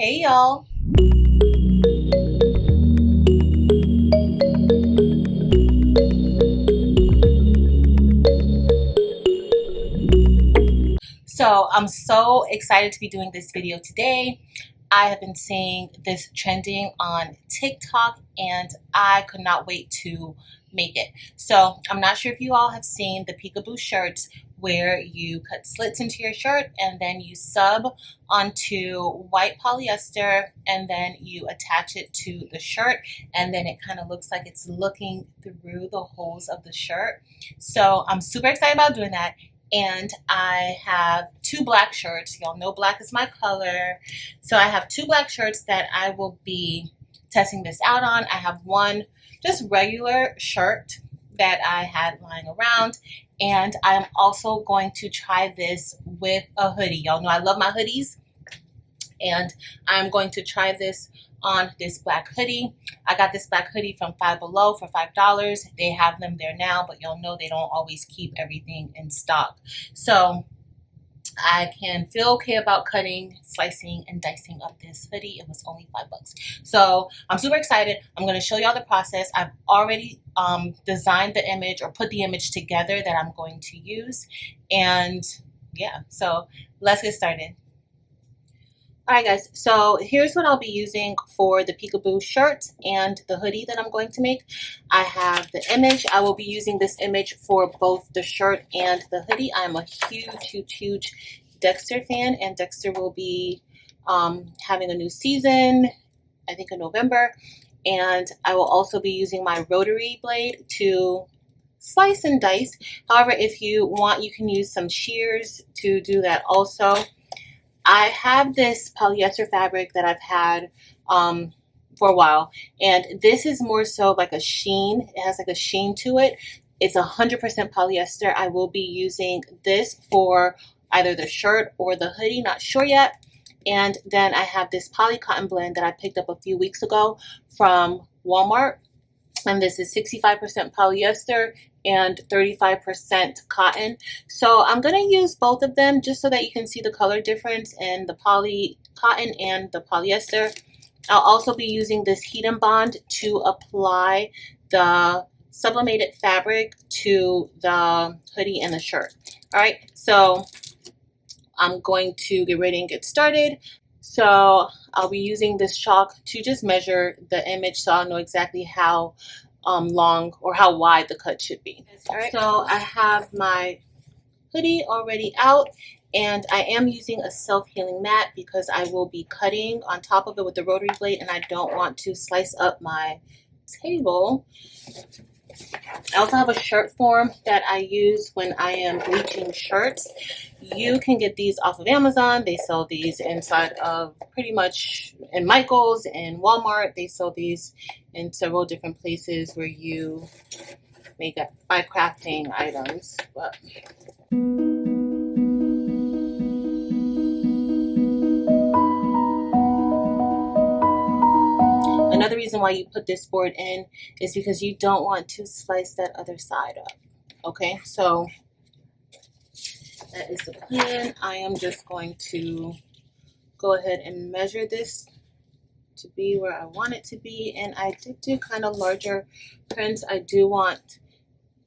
Hey y'all. So I'm so excited to be doing this video today. I have been seeing this trending on TikTok and I could not wait to make it. So I'm not sure if you all have seen the peekaboo shirts where you cut slits into your shirt and then you sub onto white polyester and then you attach it to the shirt and then it kind of looks like it's looking through the holes of the shirt. So I'm super excited about doing that. And I have two black shirts. Y'all know black is my color. So I have two black shirts that I will be testing this out on. I have one just regular shirt that I had lying around. And I'm also going to try this with a hoodie. Y'all know I love my hoodies. And I'm going to try this on this black hoodie. I got this black hoodie from Five Below for $5. They have them there now, but y'all know they don't always keep everything in stock. So I can feel okay about cutting, slicing, and dicing up this hoodie. It was only $5. So I'm super excited. I'm going to show y'all the process. I've already designed the image or put the image together that I'm going to use. And yeah, so let's get started. Alright guys, so here's what I'll be using for the peekaboo shirt and the hoodie that I'm going to make. I have the image. I will be using this image for both the shirt and the hoodie. I'm a huge Dexter fan, and Dexter will be having a new season, I think in November. And I will also be using my rotary blade to slice and dice. However, if you want, you can use some shears to do that also. I have this polyester fabric that I've had for a while, and this is more so like a sheen. It has like a sheen to it. It's 100% polyester. I will be using this for either the shirt or the hoodie, not sure yet. And then I have this poly cotton blend that I picked up a few weeks ago from Walmart, and this is 65% polyester and 35% cotton. So I'm going to use both of them just so that you can see the color difference in the poly cotton and the polyester. I'll also be using this heat and bond to apply the sublimated fabric to the hoodie and the shirt. All right, so I'm going to get ready and get started. So I'll be using this chalk to just measure the image so I'll know exactly how long or how wide the cut should be. All right, so I have my hoodie already out, and I am using a self-healing mat because I will be cutting on top of it with the rotary blade, and I don't want to slice up my table. I also have a shirt form that I use when I am bleaching shirts. You can get these off of Amazon. They sell these inside of pretty much in Michael's and Walmart. They sell these in several different places where you make it by crafting items. But another reason why you put this board in is because you don't want to slice that other side up. Okay, so that is the plan. I am just going to go ahead and measure this to be where I want it to be. And I did do kind of larger prints. I do want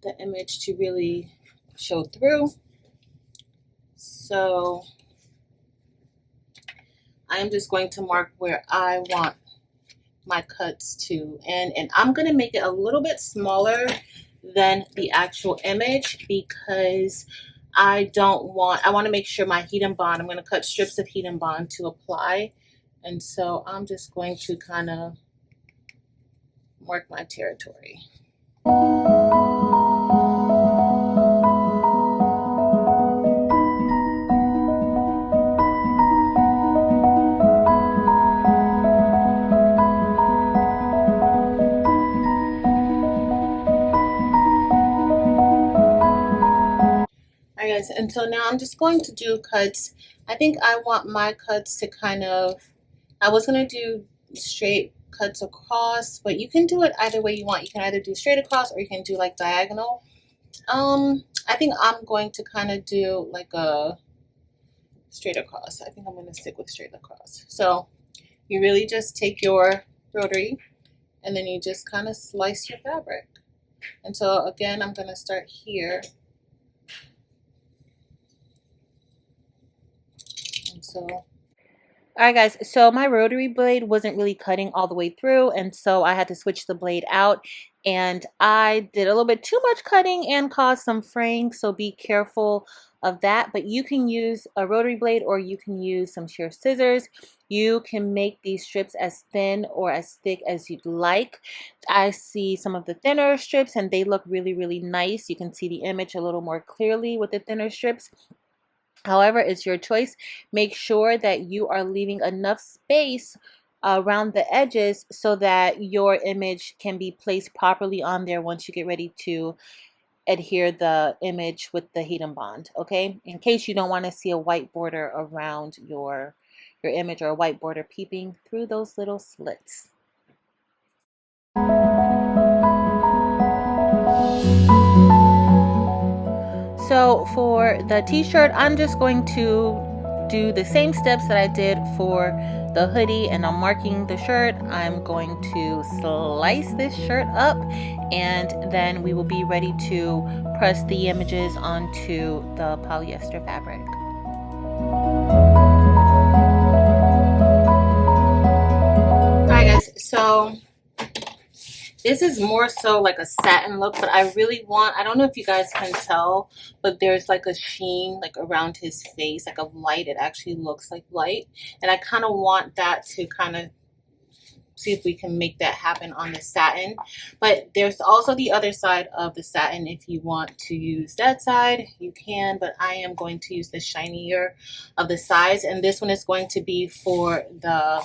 the image to really show through. So I am just going to mark where I want my cuts to end, and I'm going to make it a little bit smaller than the actual image because I want to make sure my heat and bond, I'm going to cut strips of heat and bond to apply, and so I'm just going to kind of mark my territory. Alright guys, and so now I'm just going to do cuts. I think I want my cuts to kind of, I was going to do straight cuts across, but you can do it either way you want. You can either do straight across or you can do like diagonal. I think I'm going to kind of do like a straight across. I think I'm going to stick with straight across. So you really just take your rotary and then you just kind of slice your fabric. And so again, I'm going to start here. And so, alright guys, so my rotary blade wasn't really cutting all the way through, and so I had to switch the blade out, and I did a little bit too much cutting and caused some fraying, so be careful of that. But you can use a rotary blade or you can use some shear scissors. You can make these strips as thin or as thick as you'd like. I see some of the thinner strips and they look really, really nice. You can see the image a little more clearly with the thinner strips. However, it's your choice. Make sure that you are leaving enough space around the edges so that your image can be placed properly on there once you get ready to adhere the image with the heat and bond, okay? In case you don't want to see a white border around your image or a white border peeping through those little slits. So for the t-shirt, I'm just going to do the same steps that I did for the hoodie, and I'm marking the shirt. I'm going to slice this shirt up, and then we will be ready to press the images onto the polyester fabric. Alright guys, so this is more so like a satin look, but I really want, I don't know if you guys can tell, but there's like a sheen like around his face, like of light. It actually looks like light. And I kind of want that to kind of see if we can make that happen on the satin. But there's also the other side of the satin. If you want to use that side, you can, but I am going to use the shinier of the sides. And this one is going to be for the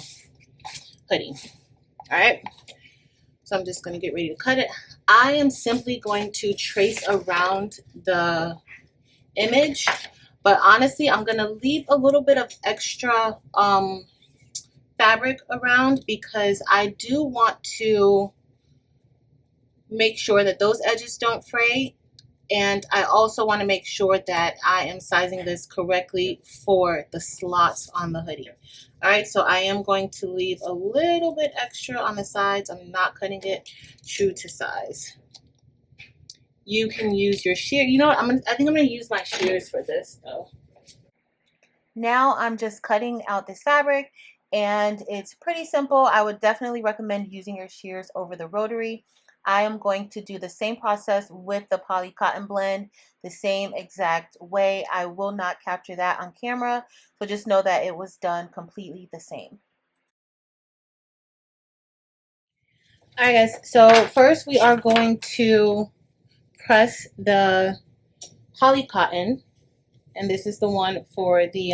hoodie. All right. So I'm just going to get ready to cut it. I am simply going to trace around the image, but honestly, I'm going to leave a little bit of extra fabric around because I do want to make sure that those edges don't fray. And I also want to make sure that I am sizing this correctly for the slots on the hoodie. All right, so I am going to leave a little bit extra on the sides. I'm not cutting it true to size. You can use your shear. You know what? I think I'm going to use my shears for this though. Now I'm just cutting out this fabric, and it's pretty simple. I would definitely recommend using your shears over the rotary. I am going to do the same process with the poly cotton blend, the same exact way. I will not capture that on camera, so just know that it was done completely the same. Alright guys, so first we are going to press the poly cotton, and this is the one for the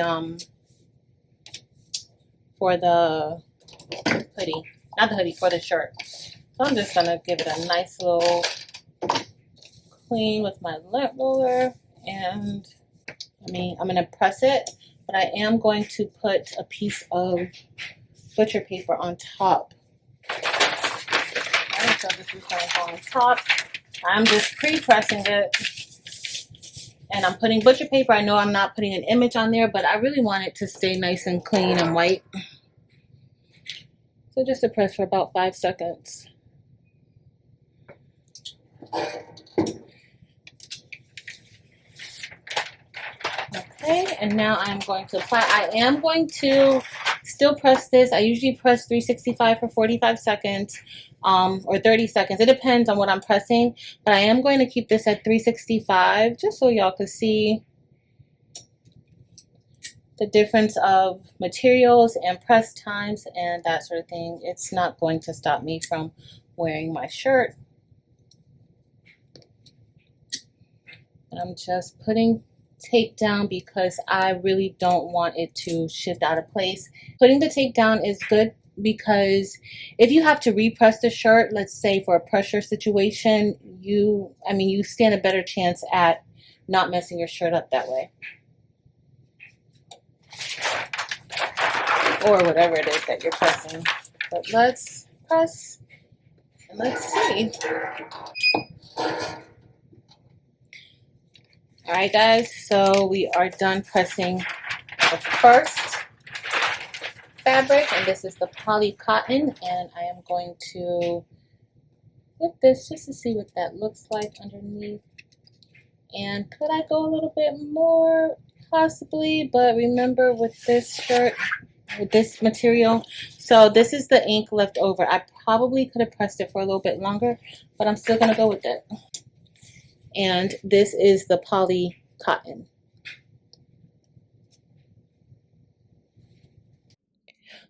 hoodie, not the hoodie, for the shirt. So I'm just gonna give it a nice little clean with my lint roller, and I'm gonna press it, but I am going to put a piece of butcher paper on top. Alright, so this is gonna go on top. I'm just pre-pressing it, and I'm putting butcher paper. I know I'm not putting an image on there, but I really want it to stay nice and clean and white. So just to press for about 5 seconds. Okay, and now I'm going to apply. I am going to still press this. I usually press 365 for 45 seconds or 30 seconds. It depends on what I'm pressing, but I am going to keep this at 365 just so y'all can see the difference of materials and press times and that sort of thing. It's not going to stop me from wearing my shirt. And I'm just putting tape down because I really don't want it to shift out of place. Putting the tape down is good because if you have to repress the shirt, let's say for a pressure situation, you stand a better chance at not messing your shirt up that way. Or whatever it is that you're pressing. But let's press and let's see. Alright guys, so we are done pressing the first fabric, and this is the poly cotton, and I am going to flip this just to see what that looks like underneath. And could I go a little bit more? Possibly, but remember with this shirt, with this material, so this is the ink left over. I probably could have pressed it for a little bit longer, but I'm still gonna go with it. And this is the poly cotton.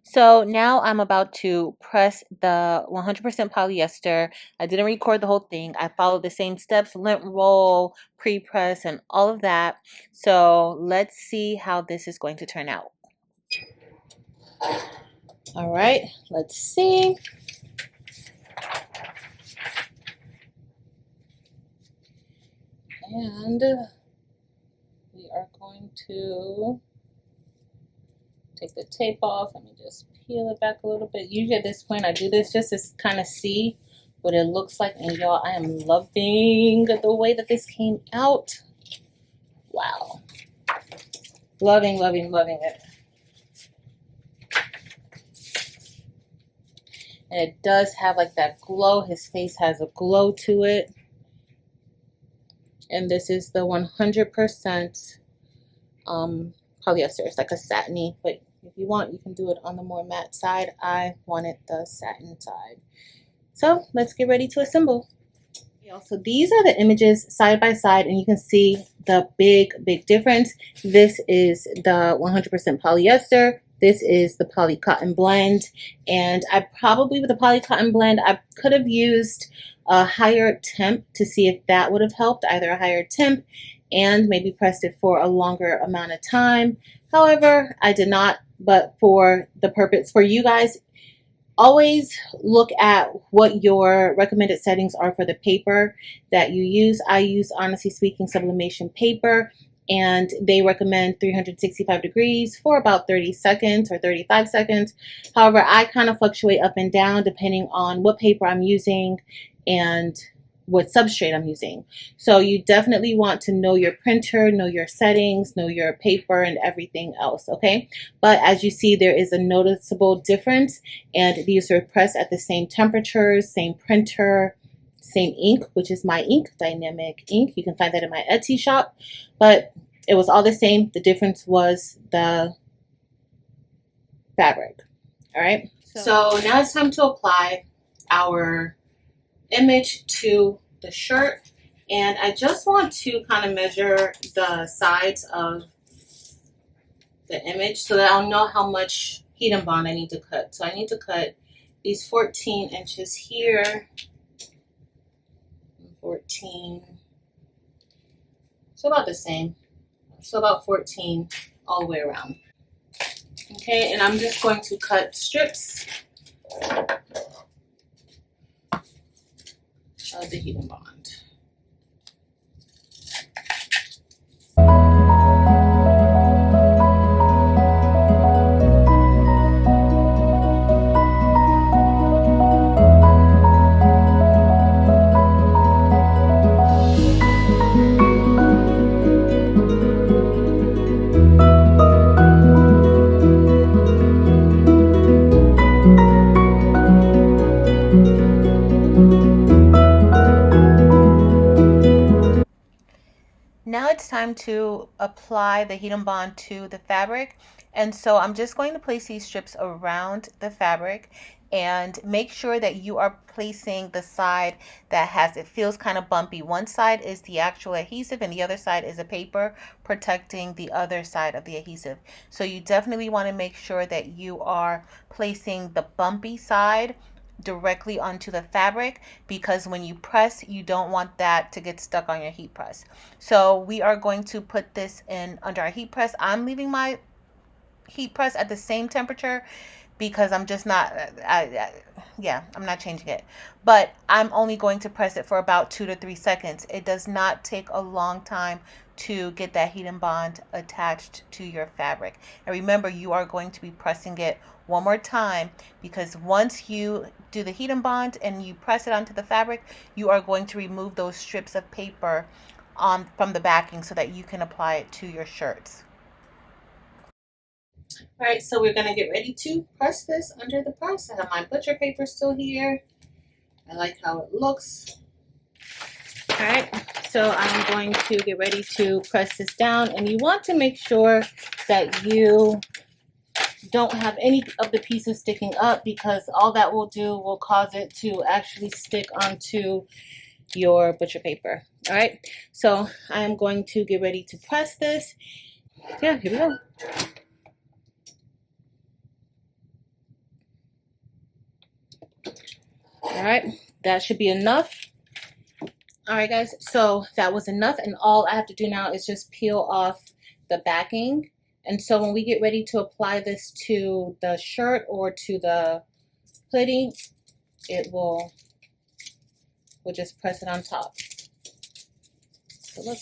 So now I'm about to press the 100% polyester. I didn't record the whole thing. I followed the same steps, lint roll, pre-press, and all of that. So let's see how this is going to turn out. All right, let's see. And we are going to take the tape off. Let me just peel it back a little bit. Usually at this point I do this just to kind of see what it looks like. And y'all, I am loving the way that this came out. Wow. Loving, loving, loving it. And it does have like that glow. His face has a glow to it. And this is the 100% polyester. It's like a satiny, but if you want, you can do it on the more matte side. I wanted the satin side. So let's get ready to assemble. So these are the images side by side, and you can see the big difference. This is the 100% polyester. This is the poly cotton blend. And I probably, with the poly cotton blend, I could have used a higher temp to see if that would have helped, either a higher temp and maybe pressed it for a longer amount of time. However, I did not, but for the purpose, for you guys, always look at what your recommended settings are for the paper that you use. I use, honestly speaking, Sublimation paper, and they recommend 365 degrees for about 30 seconds or 35 seconds. However, I kind of fluctuate up and down depending on what paper I'm using and what substrate I'm using. So you definitely want to know your printer, know your settings, know your paper, and everything else, okay? But as you see, there is a noticeable difference, and these are pressed at the same temperatures, same printer, same ink, which is my ink, Dynamic Ink. You can find that in my Etsy shop, but it was all the same. The difference was the fabric, all right? So now it's time to apply our image to the shirt, and I just want to kind of measure the sides of the image so that I'll know how much heat and bond I need to cut. So I need to cut these 14 inches here, 14, so about the same, so about 14 all the way around. Okay, and I'm just going to cut strips of the heat and bond. Now it's time to apply the heat and bond to the fabric, and so I'm just going to place these strips around the fabric, and make sure that you are placing the side that has, it feels kind of bumpy. One side is the actual adhesive and the other side is a paper protecting the other side of the adhesive. So you definitely want to make sure that you are placing the bumpy side directly onto the fabric, because when you press, you don't want that to get stuck on your heat press. So we are going to put this in under our heat press. I'm leaving my heat press at the same temperature because I'm just not, I'm not changing it. But I'm only going to press it for about 2 to 3 seconds. It does not take a long time to get that heat and bond attached to your fabric. And remember, you are going to be pressing it one more time, because once you do the heat and bond and you press it onto the fabric, you are going to remove those strips of paper from the backing so that you can apply it to your shirts. All right, so we're gonna get ready to press this under the press. I have my butcher paper still here. I like how it looks. All right, so I'm going to get ready to press this down, and you want to make sure that you don't have any of the pieces sticking up, because all that will do will cause it to actually stick onto your butcher paper. All right, so I'm going to get ready to press this. Yeah, here we go. All right, that should be enough. All right, guys, so that was enough, and all I have to do now is just peel off the backing. And so when we get ready to apply this to the shirt or to the hoodie, we'll just press it on top. So look.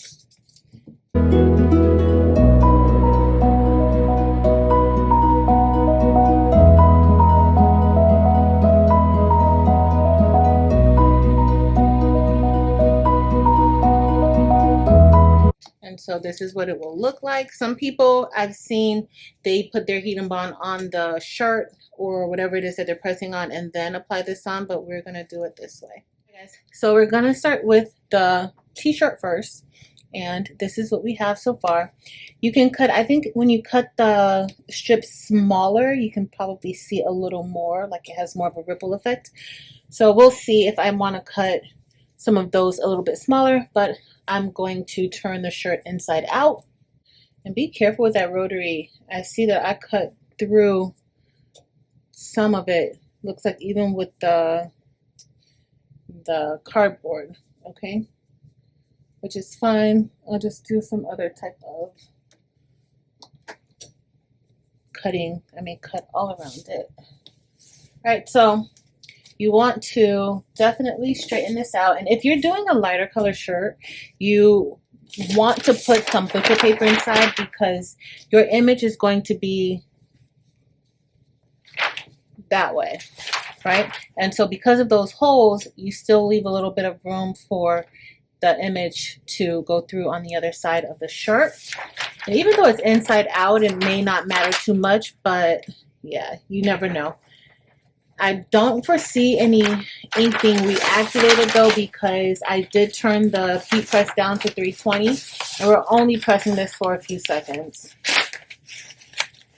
And so this is what it will look like. Some people I've seen, they put their heat and bond on the shirt or whatever it is that they're pressing on and then apply this on, but we're gonna do it this way. Okay, guys, so we're gonna start with the t-shirt first, and this is what we have so far. You can cut, I think when you cut the strips smaller, you can probably see a little more, like it has more of a ripple effect. So we'll see if I want to cut some of those a little bit smaller, but I'm going to turn the shirt inside out. And be careful with that rotary. I see that I cut through some of it. Looks like even with the cardboard, okay? Which is fine. I'll just do some other type of cutting. I may cut all around it. All right, so you want to definitely straighten this out. And if you're doing a lighter color shirt, you want to put some butcher paper inside, because your image is going to be that way, right? And so because of those holes, you still leave a little bit of room for the image to go through on the other side of the shirt. And even though it's inside out, it may not matter too much, but yeah, you never know. I don't foresee any ink being reactivated though, because I did turn the heat press down to 320 and we're only pressing this for a few seconds.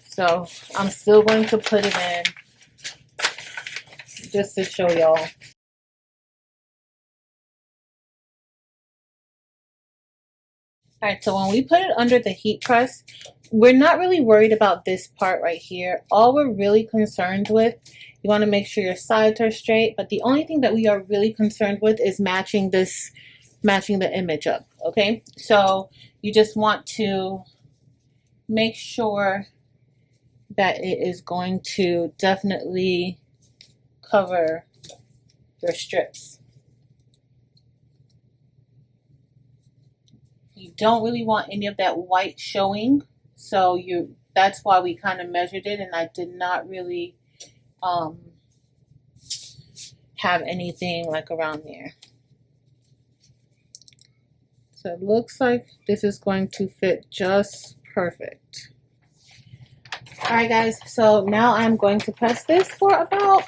So I'm still going to put it in just to show y'all. All right, so when we put it under the heat press, we're not really worried about this part right here. All we're really concerned with, you want to make sure your sides are straight, but the only thing that we are really concerned with is matching the image up, okay? So you just want to make sure that it is going to definitely cover your strips. You don't really want any of that white showing, so that's why we kind of measured it, and I did not really have anything like around there. So it looks like this is going to fit just perfect. All right, guys, so now I'm going to press this for about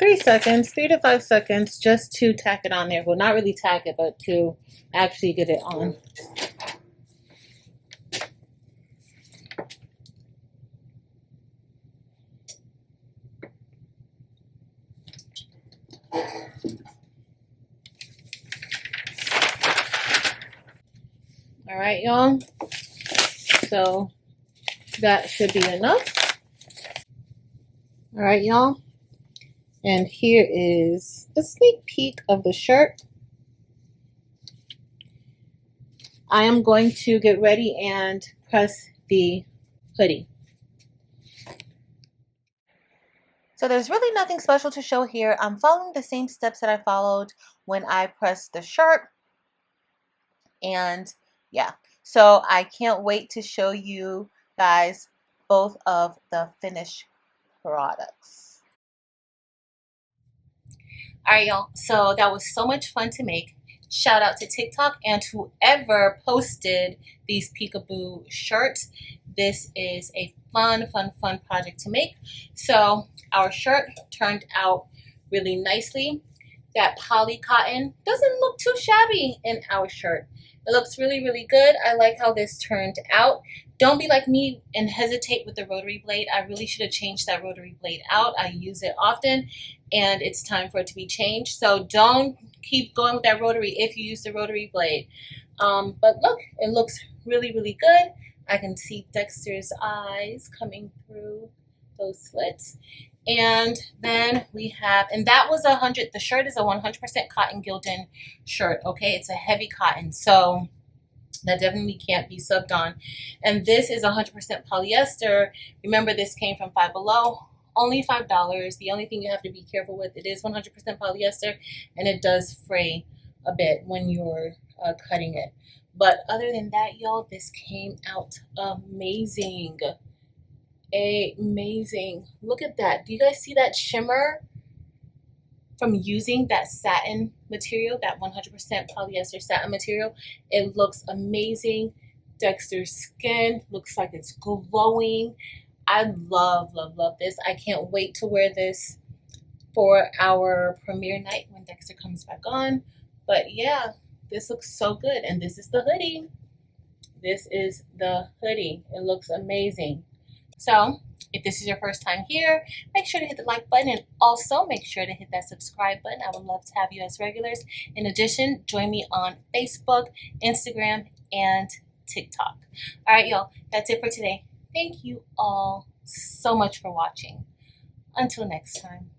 3 to 5 seconds, just to tack it on there. Well, not really tack it, but to actually get it on. All right, y'all. So that should be enough. All right, y'all. And here is a sneak peek of the shirt. I am going to get ready and press the hoodie. So there's really nothing special to show here. I'm following the same steps that I followed when I pressed the shirt. And yeah, so I can't wait to show you guys both of the finished products. All right, y'all. So that was so much fun to make. Shout out to TikTok and whoever posted these Peek-a-boo shirts. this is a fun project to make. So our shirt turned out really nicely. That poly cotton doesn't look too shabby in our shirt. It looks really good. I like how this turned out. Don't be like me and hesitate with the rotary blade. I really should have changed that rotary blade out. I use it often and it's time for it to be changed. So don't keep going with that rotary if you use the rotary blade. But look, it looks really good. I can see Dexter's eyes coming through those slits. And then we have, and that was the shirt is a 100% cotton Gildan shirt, okay? It's a heavy cotton, so that definitely can't be subbed on. And this is 100% polyester. Remember, this came from Five Below, only $5. The only thing you have to be careful with, it is 100% polyester, and it does fray a bit when you're cutting it. But other than that, y'all, this came out amazing. Amazing. Look at that. Do you guys see that shimmer from using that satin material, that 100% polyester satin material? It looks amazing. Dexter's skin looks like it's glowing. I love this. I can't wait to wear this for our premiere night when Dexter comes back on. But yeah, this looks so good. And this is the hoodie. This is the hoodie. It looks amazing. So if this is your first time here, make sure to hit the like button and also make sure to hit that subscribe button. I would love to have you as regulars. In addition, join me on Facebook, Instagram, and TikTok. All right, y'all, that's it for today. Thank you all so much for watching. Until next time.